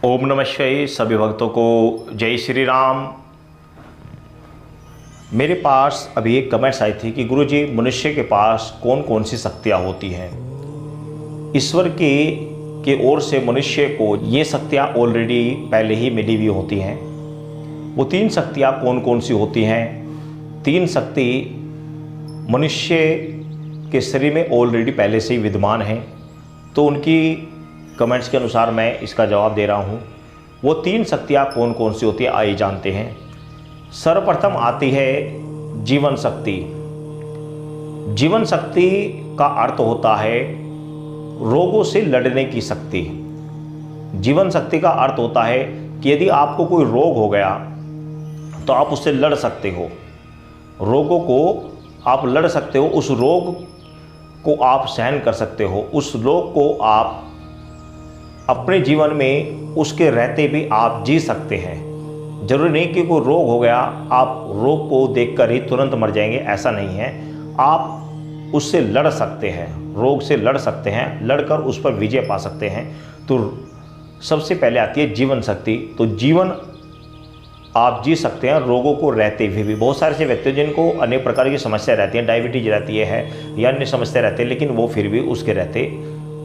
ओम नमः शिवाय। सभी भक्तों को जय श्री राम। मेरे पास अभी एक कमेंट्स आई थी कि गुरुजी, मनुष्य के पास कौन कौन सी शक्तियाँ होती हैं। ईश्वर के ओर से मनुष्य को ये शक्तियाँ ऑलरेडी पहले ही मिली हुई होती हैं। वो तीन शक्तियाँ कौन कौन सी होती हैं? तीन शक्ति मनुष्य के शरीर में ऑलरेडी पहले से ही विद्यमान हैं, तो उनकी कमेंट्स के अनुसार मैं इसका जवाब दे रहा हूँ। वो तीन शक्तियाँ कौन कौन सी होती है, आइए जानते हैं। सर्वप्रथम आती है जीवन शक्ति। जीवन शक्ति का अर्थ होता है रोगों से लड़ने की शक्ति। जीवन शक्ति का अर्थ होता है कि यदि आपको कोई रोग हो गया तो आप उससे लड़ सकते हो। रोगों को आप लड़ सकते हो, उस रोग को आप सहन कर सकते हो, उस रोग को आप अपने जीवन में उसके रहते भी आप जी सकते हैं। जरूरी नहीं कि कोई रोग हो गया आप रोग को देखकर ही तुरंत मर जाएंगे, ऐसा नहीं है। आप उससे लड़ सकते हैं, रोग से लड़ सकते हैं, लड़कर उस पर विजय पा सकते हैं। तो सबसे पहले आती है जीवन शक्ति। तो जीवन आप जी सकते हैं रोगों को रहते हुए भी। बहुत सारे ऐसे व्यक्ति जिनको अनेक प्रकार की समस्या रहती है, डायबिटीज रहती है या अन्य समस्या रहती है, लेकिन वो फिर भी उसके रहते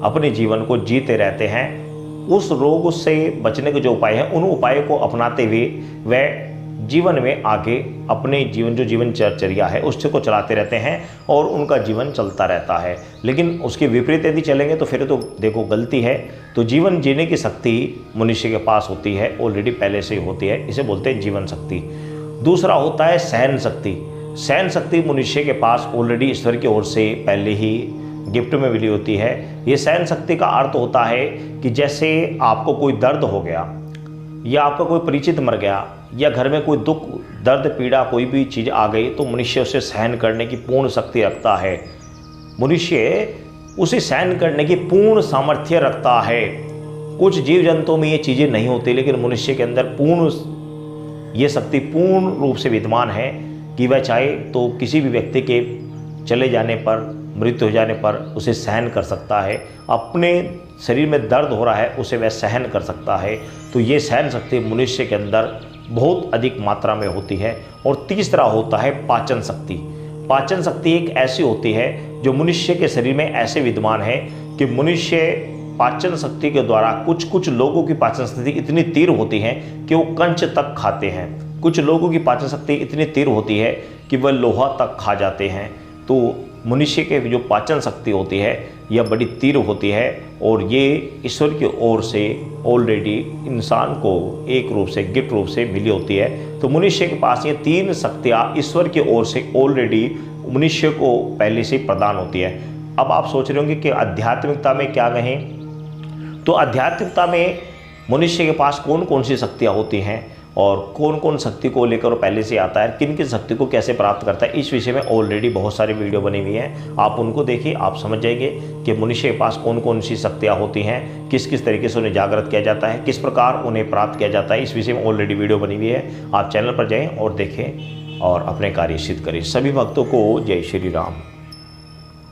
अपने जीवन को जीते रहते हैं। उस रोग से बचने के जो उपाय हैं, उन उपायों को अपनाते हुए वह जीवन में आगे अपने जीवन जो जीवनचर्या है उससे को चलाते रहते हैं और उनका जीवन चलता रहता है। लेकिन उसके विपरीत यदि चलेंगे तो फिर तो देखो गलती है। तो जीवन जीने की शक्ति मनुष्य के पास होती है, ऑलरेडी पहले से ही होती है, इसे बोलते हैं जीवन शक्ति। दूसरा होता है सहन शक्ति। सहन शक्ति मनुष्य के पास ऑलरेडी ईश्वर की ओर से पहले ही गिफ्ट में मिली होती है। ये सहन शक्ति का अर्थ होता है कि जैसे आपको कोई दर्द हो गया या आपका कोई परिचित मर गया या घर में कोई दुख दर्द पीड़ा कोई भी चीज़ आ गई, तो मनुष्य उसे सहन करने की पूर्ण शक्ति रखता है। मनुष्य उसे सहन करने की पूर्ण सामर्थ्य रखता है। कुछ जीव जंतुओं में ये चीज़ें नहीं होती, लेकिन मनुष्य के अंदर ये शक्ति पूर्ण रूप से विद्यमान है कि वह चाहे तो किसी भी व्यक्ति के चले जाने पर, मृत्यु हो जाने पर उसे सहन कर सकता है। अपने शरीर में दर्द हो रहा है उसे वह सहन कर सकता है। तो ये सहन शक्ति मनुष्य के अंदर बहुत अधिक मात्रा में होती है। और तीसरा होता है पाचन शक्ति। पाचन शक्ति एक ऐसी होती है जो मनुष्य के शरीर में ऐसे विद्यमान है कि मनुष्य पाचन शक्ति के द्वारा, कुछ लोगों की पाचन शक्ति इतनी तीव्र होती है कि वो कंच तक खाते हैं। कुछ लोगों की पाचन शक्ति इतनी तीव्र होती है कि वह लोहा तक खा जाते हैं। तो मनुष्य के जो पाचन शक्ति होती है यह बड़ी तीव्र होती है और ये ईश्वर की ओर से ऑलरेडी इंसान को एक रूप से गिफ्ट रूप से मिली होती है। तो मनुष्य के पास ये तीन शक्तियाँ ईश्वर की ओर से ऑलरेडी मनुष्य को पहले से प्रदान होती है। अब आप सोच रहे होंगे कि आध्यात्मिकता में क्या कहें। तो आध्यात्मिकता में मनुष्य के पास कौन कौन सी शक्तियाँ होती हैं और कौन कौन शक्ति को लेकर पहले से आता है, किन किन शक्ति को कैसे प्राप्त करता है, इस विषय में ऑलरेडी बहुत सारी वीडियो बनी हुई हैं। आप उनको देखिए, आप समझ जाएंगे कि मनुष्य के पास कौन कौन सी शक्तियाँ होती हैं, किस किस तरीके से उन्हें जागृत किया जाता है, किस प्रकार उन्हें प्राप्त किया जाता है। इस विषय में ऑलरेडी वीडियो बनी हुई है। आप चैनल पर जाएँ और देखें और अपने कार्य सिद्ध करें। सभी भक्तों को जय श्री राम।